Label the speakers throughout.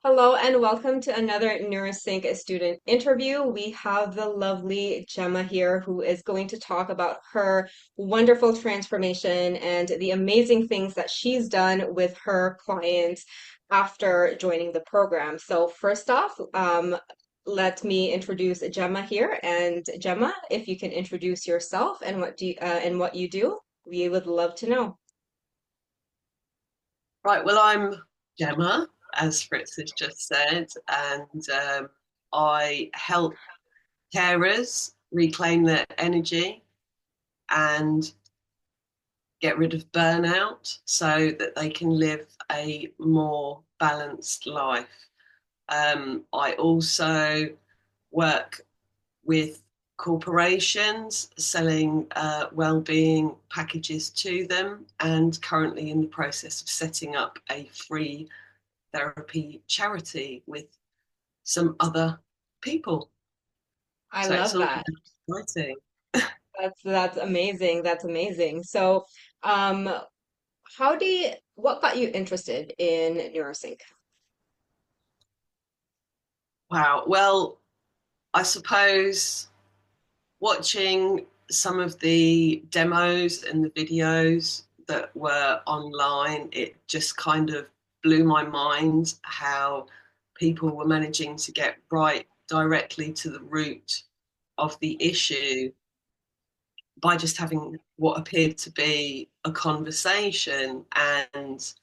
Speaker 1: Hello and welcome to another NeuroSync student interview. We have the lovely Gemma here who is going to talk about her wonderful transformation and the amazing things that she's done with her clients after joining the program. So first off, let me introduce Gemma here. And Gemma, if you can introduce yourself and what you do, we would love to know.
Speaker 2: Right, well, I'm Gemma, as Fritz has just said, and I help carers reclaim their energy and get rid of burnout so that they can live a more balanced life. I also work with corporations selling well-being packages to them, and currently in the process of setting up a free therapy charity with some other people.
Speaker 1: I
Speaker 2: So it's
Speaker 1: love
Speaker 2: all
Speaker 1: that.
Speaker 2: exciting.
Speaker 1: That's amazing. That's amazing. So, um, what got you interested in NeuroSync?
Speaker 2: Wow. Well, I suppose watching some of the demos and the videos that were online, it just kind of blew my mind how people were managing to get right directly to the root of the issue by just having what appeared to be a conversation, and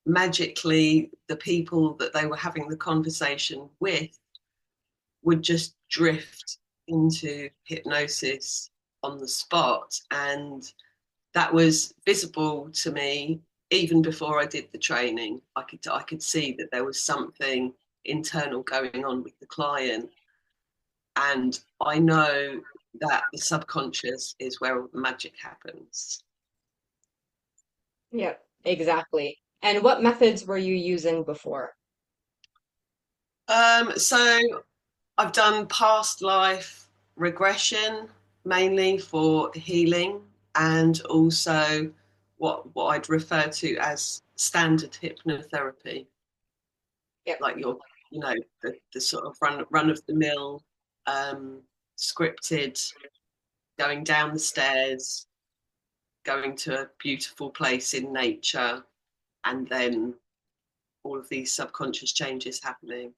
Speaker 2: magically the people that they were having the conversation with would just drift into hypnosis on the spot. And that was visible to me even before I did the training. I could see that there was something internal going on with the client, and I know that the subconscious is where all the magic happens.
Speaker 1: Yep, exactly. And what methods were you using before?
Speaker 2: So I've done past life regression mainly for healing, and also what I'd refer to as standard hypnotherapy,
Speaker 1: Yep.
Speaker 2: like the sort of run of the mill, um, scripted, going down the stairs, going to a beautiful place in nature, and then all of these subconscious changes happening.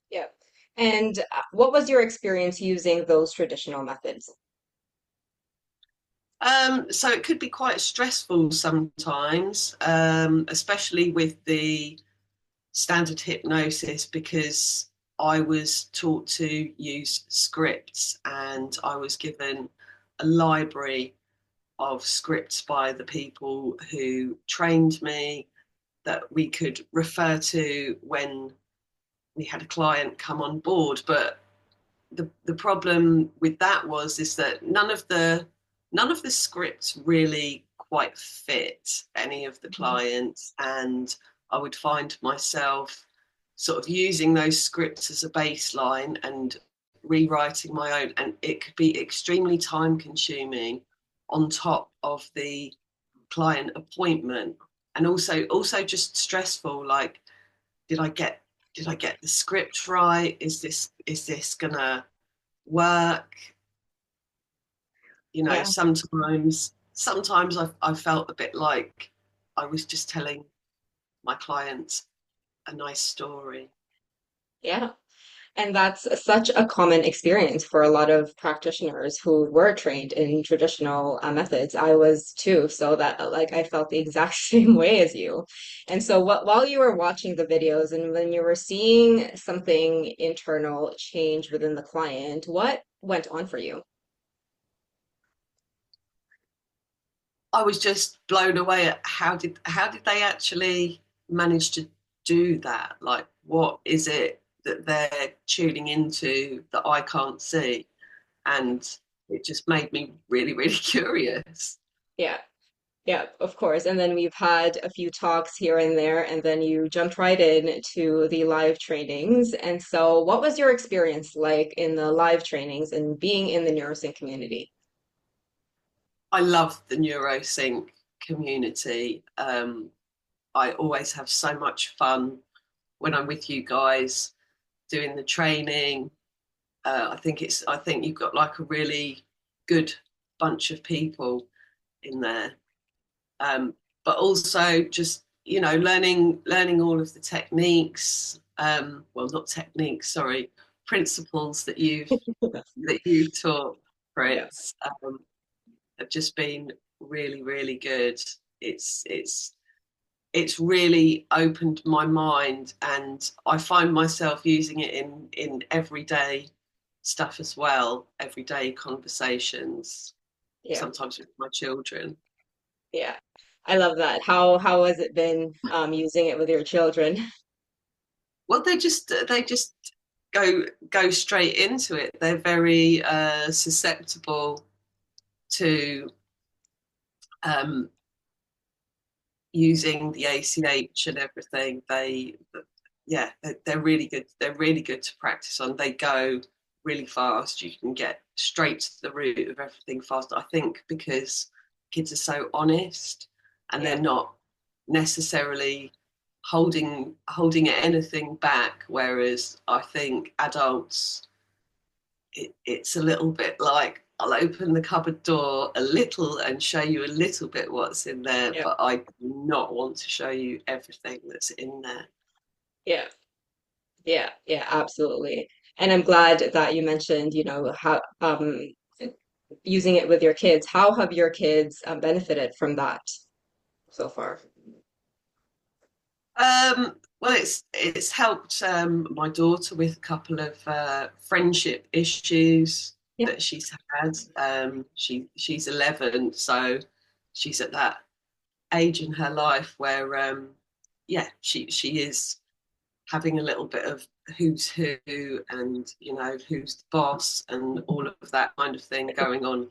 Speaker 1: Yep. And what was your experience using those traditional methods?
Speaker 2: So it could be quite stressful sometimes, especially with the standard hypnosis, because I was taught to use scripts and I was given a library of scripts by the people who trained me that we could refer to when we had a client come on board. But the problem with that was is that none of the scripts really quite fit any of the
Speaker 1: Mhm.
Speaker 2: clients, and I would find myself sort of using those scripts as a baseline and rewriting my own, and it could be extremely time consuming on top of the client appointment, and also just stressful, like did I get did I get the script right? Is this gonna work?
Speaker 1: Yeah.
Speaker 2: Sometimes I felt a bit like I was just telling my clients a nice story.
Speaker 1: Yeah. And that's such a common experience for a lot of practitioners who were trained in traditional methods. I was too, so that like I felt the exact same way as you. And so while you were watching the videos and when you were seeing something internal change within the client, what went on for you?
Speaker 2: I was just blown away at how did they actually manage to do that? Like, what is it that they're tuning into that I can't see? And it just made me really, really curious.
Speaker 1: Yeah. Yeah, of course. And then we've had a few talks here and there, and then you jumped right in to the live trainings. And so, what was your experience like in the live trainings and being in the neurosync community?
Speaker 2: I love the NeuroSync community. I always have so much fun when I'm with you guys doing the training. I think you've got like a really good bunch of people in there. But also just, you know, learning all of the techniques, well, not techniques, sorry, principles that you've taught,
Speaker 1: Yeah.
Speaker 2: Fritz, have just been really, really good. It's it's really opened my mind, and I find myself using it in everyday stuff as well, everyday conversations,
Speaker 1: Yeah.
Speaker 2: sometimes with my children.
Speaker 1: Yeah. I love that. How has it been using it with your children?
Speaker 2: Well, they just go straight into it. They're very susceptible to um, using the ACH and everything. Yeah, they're really good. They're really good to practice on. They go really fast. You can get straight to the root of everything fast. I think because kids are so honest and they're
Speaker 1: Yeah.
Speaker 2: not necessarily holding anything back. Whereas I think adults, it's a little bit like I'll open the cupboard door a little and show you a little bit what's in there,
Speaker 1: Yeah.
Speaker 2: but I do not want to show you everything that's in there.
Speaker 1: Yeah. Yeah. Yeah, absolutely. And I'm glad that you mentioned, how using it with your kids. How have your kids benefited from that so far?
Speaker 2: Well, it's helped my daughter with a couple of friendship issues
Speaker 1: Yeah.
Speaker 2: that she's had. She's 11, so she's at that age in her life where yeah, she is having a little bit of who's who, and you know who's the boss and all of that kind of thing going on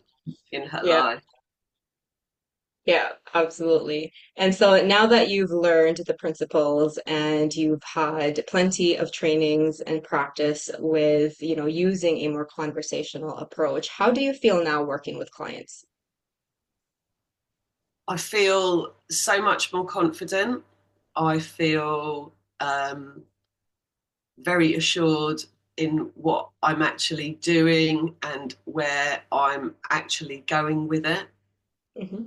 Speaker 2: in her
Speaker 1: Yeah.
Speaker 2: life.
Speaker 1: Yeah, absolutely. And so now that you've learned the principles and you've had plenty of trainings and practice with, using a more conversational approach, how do you feel now working with clients?
Speaker 2: I feel so much more confident. I feel very assured in what I'm actually doing and where I'm actually going with it.
Speaker 1: Hmm.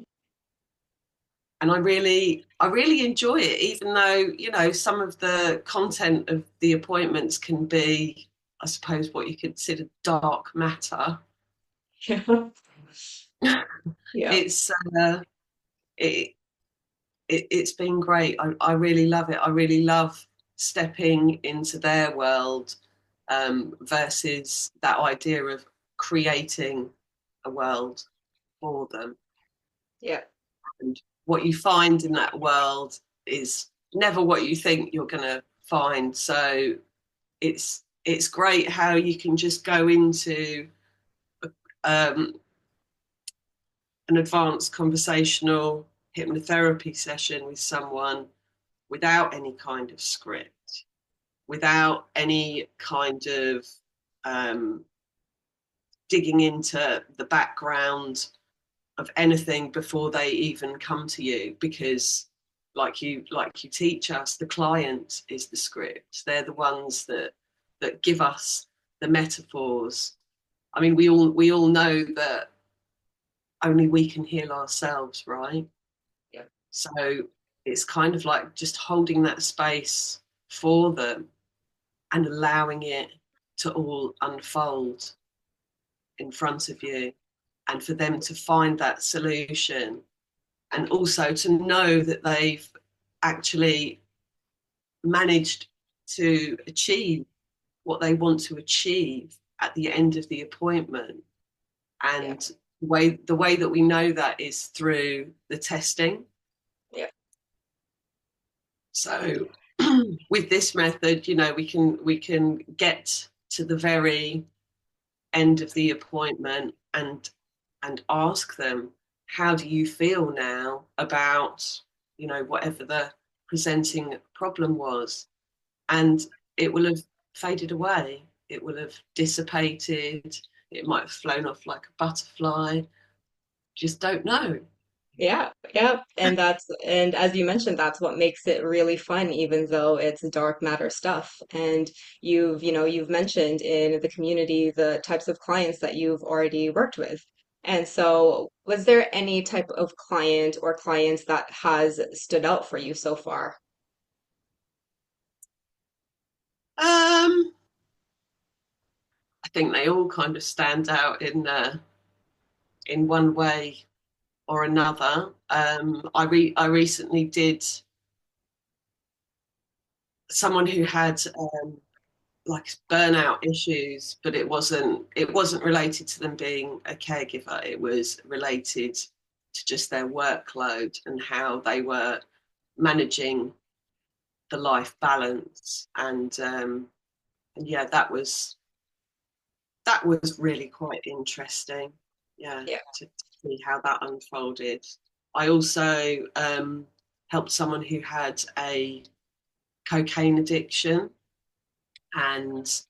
Speaker 2: And I really enjoy it, even though, you know, some of the content of the appointments can be, I suppose, what you consider dark matter.
Speaker 1: Yeah. Yeah.
Speaker 2: It's it, it's been great. I really love it. I really love stepping into their world versus that idea of creating a world for them.
Speaker 1: Yeah.
Speaker 2: And what you find in that world is never what you think you're going to find. So it's great how you can just go into um, an advanced conversational hypnotherapy session with someone without any kind of script, without any kind of um, digging into the background of anything before they even come to you, because like you teach us, the client is the script. They're the ones that give us the metaphors. I mean, we all know that only we can heal ourselves, right?
Speaker 1: Yeah.
Speaker 2: So it's kind of like just holding that space for them and allowing it to all unfold in front of you, and for them to find that solution, and also to know that they've actually managed to achieve what they want to achieve at the end of the appointment.
Speaker 1: Yeah.
Speaker 2: And the way that we know that is through the testing.
Speaker 1: Yeah.
Speaker 2: So with this method, you know, we can get to the very end of the appointment and ask them, how do you feel now about, you know, whatever the presenting problem was? And it will have faded away, it will have dissipated, it might have flown off like a butterfly. Just don't know.
Speaker 1: Yeah, yeah. And as you mentioned, that's what makes it really fun, even though it's dark matter stuff. And you've mentioned in the community the types of clients that you've already worked with. And so, was there any type of client or clients that has stood out for you so far?
Speaker 2: I think they all kind of stand out in one way or another. I recently did someone who had like burnout issues, but it wasn't related to them being a caregiver. It was related to just their workload and how they were managing the life balance. And yeah, that was really quite interesting. Yeah,
Speaker 1: Yeah.
Speaker 2: to see how that unfolded. I also helped someone who had a cocaine addiction, and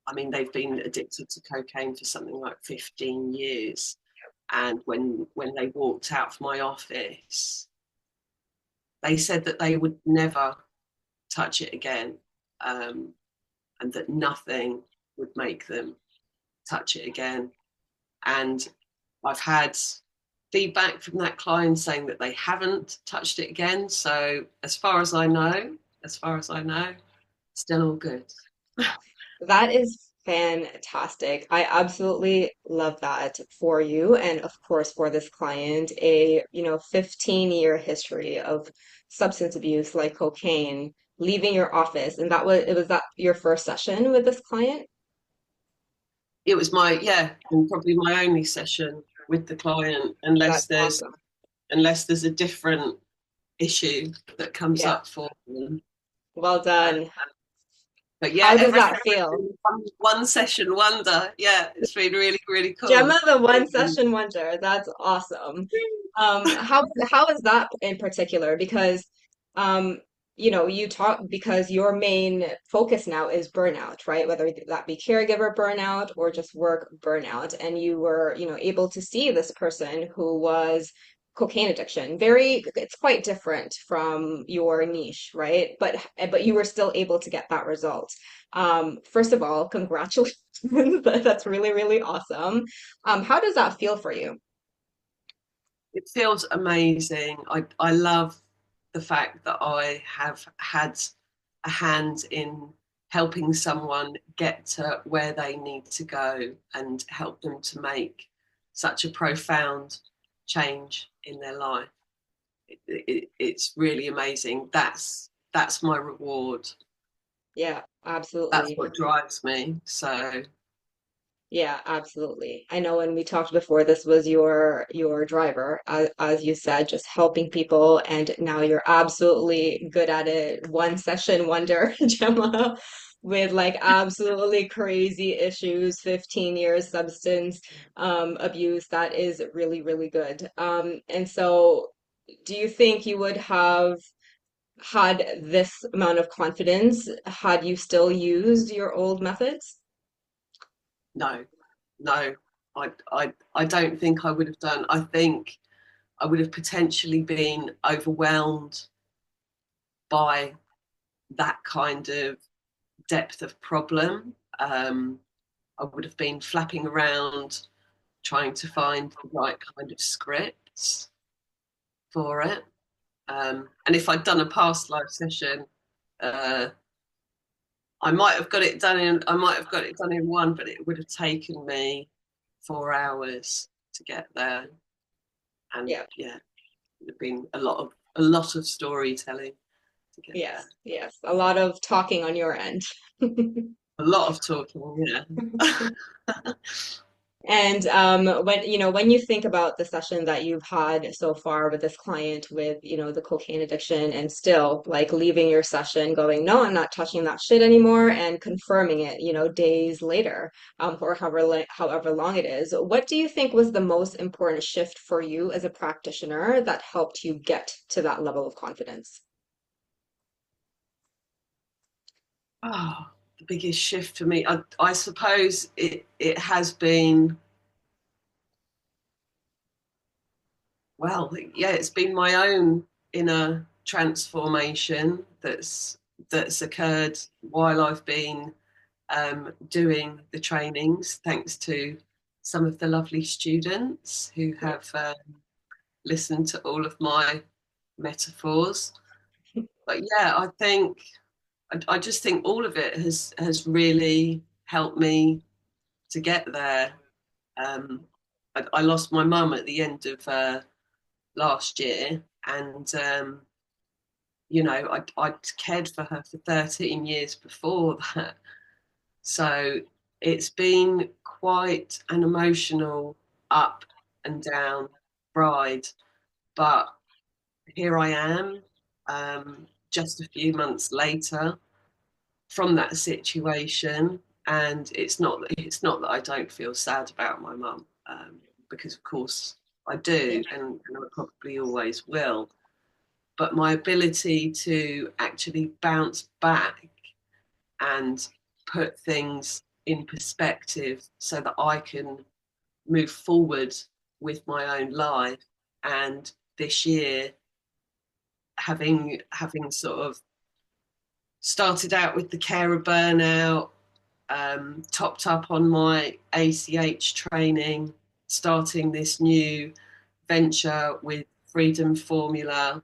Speaker 2: I mean, they've been addicted to cocaine for something like 15 years. And when they walked out of my office, they said that they would never touch it again, um, and that nothing would make them touch it again. And I've had feedback from that client saying that they haven't touched it again. So as far as I know, still all good.
Speaker 1: That is fantastic. I absolutely love that for you and of course for this client, 15-year history of substance abuse like cocaine, leaving your office. And was that your first session with this client?
Speaker 2: It was and probably my only session with the client, unless
Speaker 1: That's
Speaker 2: there's
Speaker 1: awesome.
Speaker 2: unless there's a different issue that comes
Speaker 1: Yeah.
Speaker 2: up for them.
Speaker 1: Well
Speaker 2: Uh,
Speaker 1: done.
Speaker 2: but yeah,
Speaker 1: How does
Speaker 2: everything
Speaker 1: that feel?
Speaker 2: one session wonder. Yeah, it's been really, really cool.
Speaker 1: Gemma, the one session wonder. That's awesome. How is that in particular? Because you talk because your main focus now is burnout, right? Whether that be caregiver burnout or just work burnout. And you were, able to see this person who was cocaine addiction. It's quite different from your niche, right? But you were still able to get that result. First of all, congratulations. That's really, really awesome. How does that feel for you?
Speaker 2: It feels amazing. I love the fact that I have had a hand in helping someone get to where they need to go and help them to make such a profound change in their life. It's really amazing. That's my reward.
Speaker 1: Yeah,
Speaker 2: That's
Speaker 1: absolutely.
Speaker 2: what drives me. So
Speaker 1: Yeah, absolutely. I know when we talked before, this was your driver, as you said, just helping people, and now you're absolutely good at it. One session wonder, Gemma, with like absolutely crazy issues, 15 years substance abuse. That is really, really good. And so, do you think you would have had this amount of confidence had you still used your old methods?
Speaker 2: no, no, I don't think I would have done. I think I would have potentially been overwhelmed by that kind of depth of problem. I would have been flapping around trying to find the right kind of scripts for it. And if I'd done a past life session, uh, I might have got it done in one, but it would have taken me 4 hours to get there. And
Speaker 1: Yeah.
Speaker 2: yeah, it would have been a lot of storytelling to get
Speaker 1: Yes,
Speaker 2: there.
Speaker 1: yes. A lot of talking on your end.
Speaker 2: A lot of talking, yeah.
Speaker 1: And when you think about the session that you've had so far with this client with, the cocaine addiction and still like leaving your session going, no, I'm not touching that shit anymore and confirming it, days later, or however long it is. What do you think was the most important shift for you as a practitioner that helped you get to that level of confidence?
Speaker 2: Oh, the biggest shift for me, I suppose it has been Well, yeah, it's been my own inner transformation that's occurred while I've been doing the trainings, thanks to some of the lovely students who
Speaker 1: Yeah.
Speaker 2: have listened to all of my metaphors. But yeah, I just think all of it has really helped me to get there. Um, I lost my mum at the end of last year, and I'd cared for her for 13 years before that. So it's been quite an emotional up and down ride. But here I am, just a few months later from that situation. And it's not that I don't feel sad about my mum, because of course I do, and I probably always will. But my ability to actually bounce back and put things in perspective so that I can move forward with my own life. And this year, having sort of started out with the carer burnout, topped up on my ACH training, starting this new venture with Freedom Formula.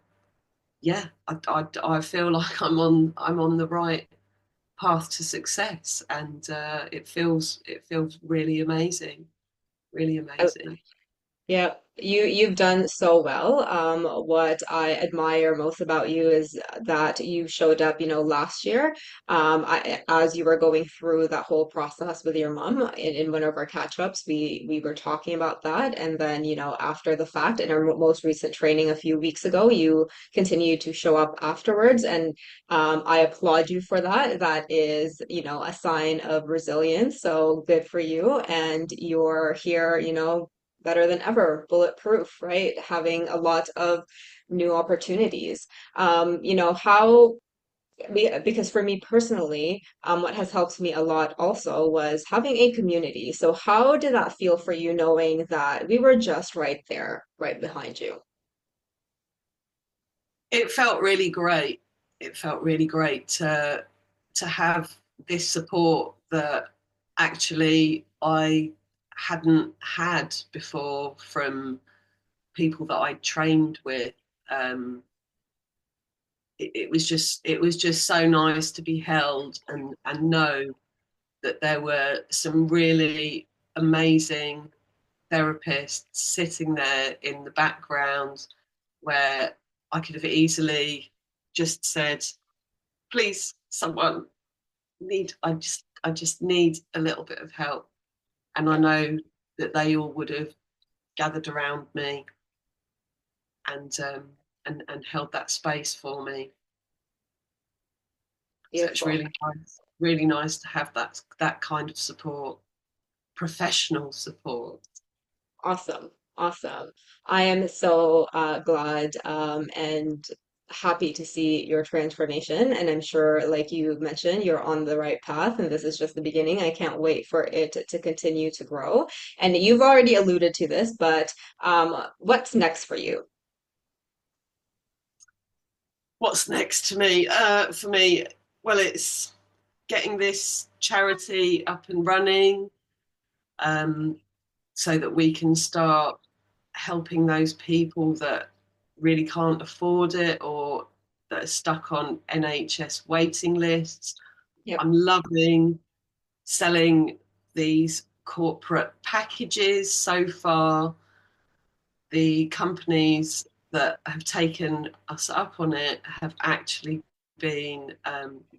Speaker 2: Yeah, I feel like I'm on the right path to success, and it feels really amazing, really amazing.
Speaker 1: Yeah, you've done so well. What I admire most about you is that you showed up, last year, as you were going through that whole process with your mom in one of our catch-ups, we were talking about that, and then, after the fact, in our most recent training a few weeks ago, you continued to show up afterwards, and I applaud you for that. That is, a sign of resilience. So good for you, and you're here, better than ever, bulletproof, right? Having a lot of new opportunities. How, because for me personally, what has helped me a lot also was having a community. So how did that feel for you knowing that we were just right there, right behind you?
Speaker 2: It felt really great. It felt really great to have this support that actually I hadn't had before from people that I trained with. Um, it was just so nice to be held and know that there were some really amazing therapists sitting there in the background where I could have easily just said, please, someone I just need a little bit of help. And I
Speaker 1: Yeah,
Speaker 2: know that they all would have gathered around me and held that space for me. So it's
Speaker 1: beautiful.
Speaker 2: really nice to have that kind of support, professional support.
Speaker 1: Awesome. Awesome. I am so glad and happy to see your transformation. And I'm sure, like you mentioned, you're on the right path, and this is just the beginning. I can't wait for it to continue to grow. And you've already alluded to this, but what's next for you?
Speaker 2: What's next to me? For me, well, it's getting this charity up and running, um, so that we can start helping those people that really can't afford it or that are stuck on NHS waiting lists.
Speaker 1: Yep.
Speaker 2: I'm loving selling these corporate packages so far. The companies that have taken us up on it have actually been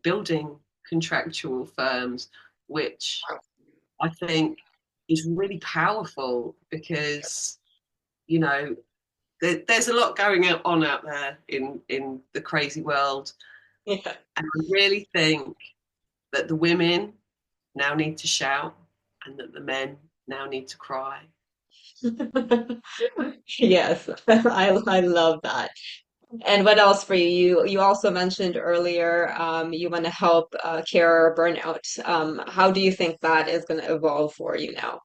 Speaker 2: building contractual firms, which I think is really powerful because, you know, there's a lot going on out there in the crazy world.
Speaker 1: Yeah.
Speaker 2: And I really think that the women now need to shout and that the men now need to cry.
Speaker 1: Yes, I love that. And what else for you? You also mentioned earlier you want to help care burnout. How do you think that is going to evolve for you now?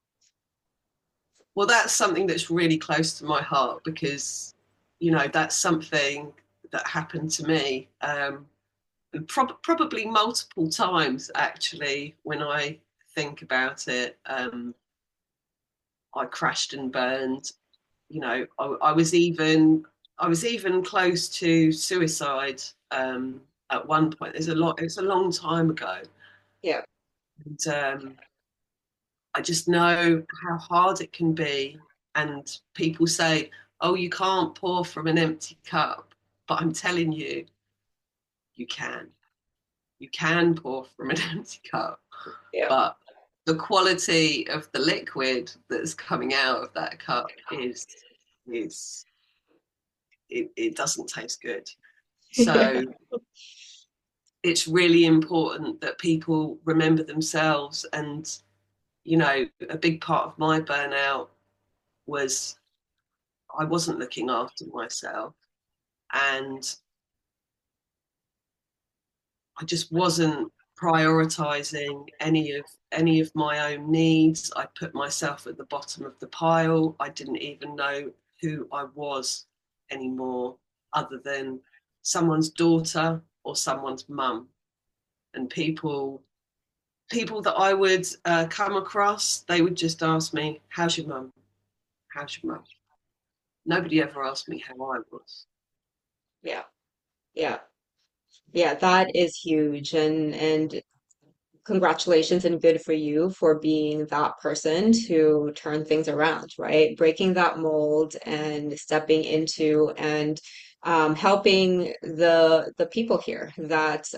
Speaker 2: Well, that's something that's really close to my heart because, that's something that happened to me, and probably multiple times actually. When I think about it, I crashed and burned. I was even close to suicide at one point. It's a long time ago,
Speaker 1: Yeah,
Speaker 2: and I just know how hard it can be. And people say, "Oh, you can't pour from an empty cup," but I'm telling you, you can. You can pour from an empty cup,
Speaker 1: yeah,
Speaker 2: but the quality of the liquid that's coming out of that cup is it doesn't taste good.
Speaker 1: yeah,
Speaker 2: So it's really important that people remember themselves. And a big part of my burnout was I wasn't looking after myself, and I just wasn't prioritizing any of my own needs. I put myself at the bottom of the pile. I didn't even know who I was anymore, other than someone's daughter or someone's mum. And people that I would come across, they would just ask me, "How's your mum? How's your mum?" Nobody ever asked me how I was.
Speaker 1: yeah, yeah. Yeah, that is huge. And congratulations and good for you for being that person to turn things around, right? Breaking that mold and stepping into and helping the people here that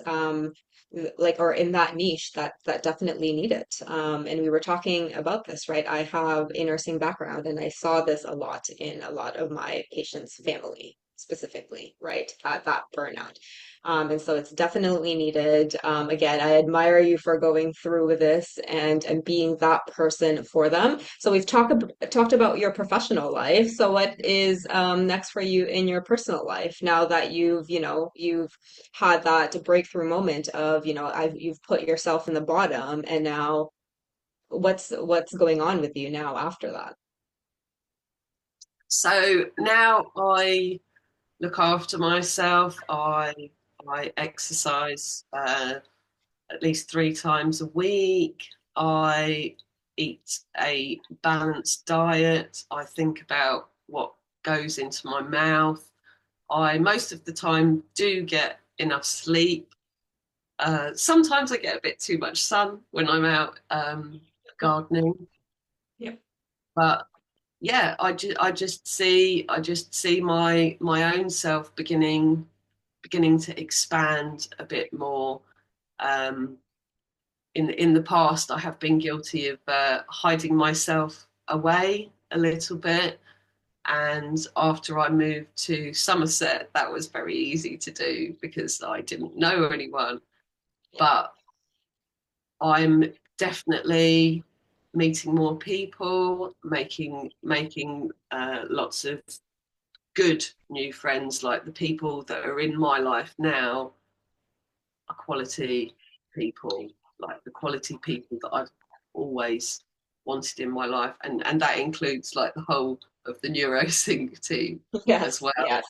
Speaker 1: like or in that niche that definitely need it. And we were talking about this, right? I have a nursing background and I saw this a lot in a lot of my patients' family specifically, right? That burnout. And so it's definitely needed. Again, I admire you for going through with this and being that person for them. So we've talked about your professional life. So what is next for you in your personal life now that you've had that breakthrough moment of, you've put yourself in the bottom and now what's going on with you now after that?
Speaker 2: So now I look after myself. I exercise at least 3 times a week. I eat a balanced diet. I think about what goes into my mouth. I most of the time do get enough sleep. Sometimes I get a bit too much sun when I'm out gardening,
Speaker 1: Yep.
Speaker 2: but yeah, I just see my own self beginning to expand a bit more. Um, in the past, I have been guilty of hiding myself away a little bit. And after I moved to Somerset, that was very easy to do because I didn't know anyone.
Speaker 1: Yeah.
Speaker 2: But I'm definitely meeting more people, making lots of good new friends. Like the people that are in my life now are quality people, like the quality people that I've always wanted in my life, and that includes like the whole of the neurosync team as
Speaker 1: Yes,
Speaker 2: well.
Speaker 1: yes,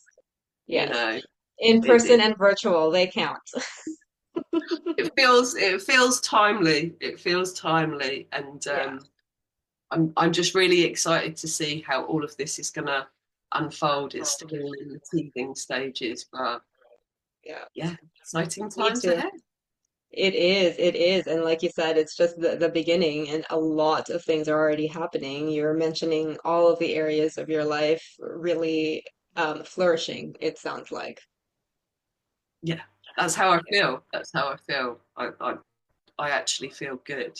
Speaker 2: You
Speaker 1: yes.
Speaker 2: know,
Speaker 1: In
Speaker 2: it,
Speaker 1: person
Speaker 2: it
Speaker 1: and virtual, they count.
Speaker 2: it feels timely. It feels timely, and
Speaker 1: Yeah,
Speaker 2: I'm just really excited to see how all of this is going to unfold. It's still in the teething stages, but
Speaker 1: yeah.
Speaker 2: yeah, exciting
Speaker 1: Me
Speaker 2: times
Speaker 1: too.
Speaker 2: ahead.
Speaker 1: It is. And like you said, it's just the beginning, and a lot of things are already happening. You're mentioning all of the areas of your life really flourishing, it sounds like.
Speaker 2: Yeah, that's how I feel. That's how I feel. I actually feel good.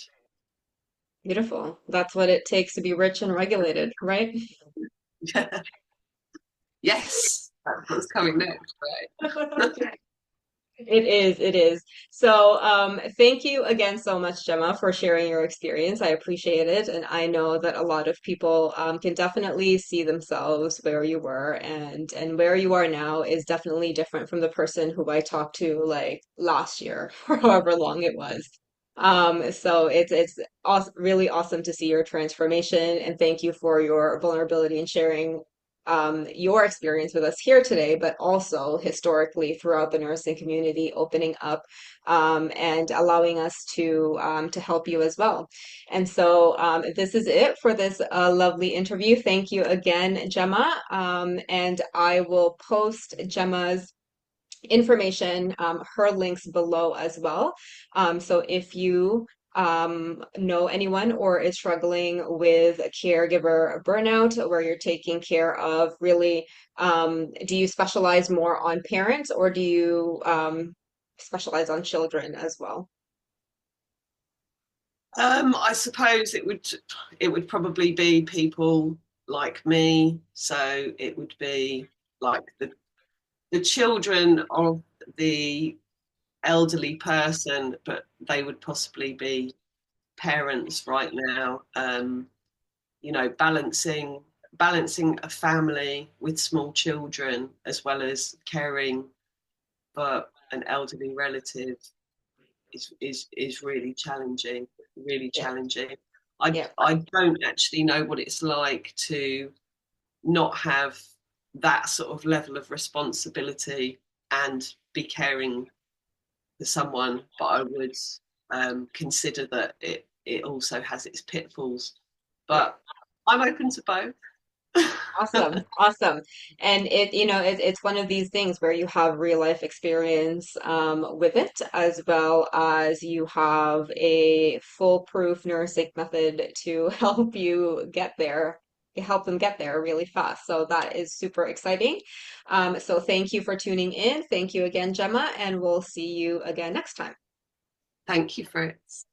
Speaker 1: Beautiful. That's what it takes to be rich and regulated, right?
Speaker 2: Yes, that's what's coming next, right?
Speaker 1: It is, it is. So, thank you again so much, Gemma, for sharing your experience. I appreciate it. And I know that a lot of people can definitely see themselves where you were and where you are now is definitely different from the person who I talked to like last year or however long it was. So it's awesome, really awesome to see your transformation, and thank you for your vulnerability and sharing your experience with us here today, but also historically throughout the nursing community, opening up and allowing us to help you as well. And so this is it for this lovely interview. Thank you again, Gemma. And I will post Gemma's information, her links below as well. So if you know anyone or is struggling with a caregiver burnout where you're taking care of really, do you specialize more on parents or do you specialize on children as well?
Speaker 2: I suppose it would probably be people like me. So it would be like the children of the elderly person, but they would possibly be parents right now. Balancing a family with small children as well as caring for an elderly relative is really challenging, really
Speaker 1: Yeah,
Speaker 2: challenging. I
Speaker 1: yeah,
Speaker 2: I don't actually know what it's like to not have that sort of level of responsibility and be caring for someone, but I would consider that it also has its pitfalls.
Speaker 1: yeah.
Speaker 2: But I'm open to both.
Speaker 1: Awesome, awesome. And it's one of these things where you have real life experience with it, as well as you have a foolproof nursing method to help you get there, help them get there really fast. So that is super exciting. So thank you for tuning in. Thank you again, Gemma, and we'll see you again next time.
Speaker 2: Thank you, Fritz.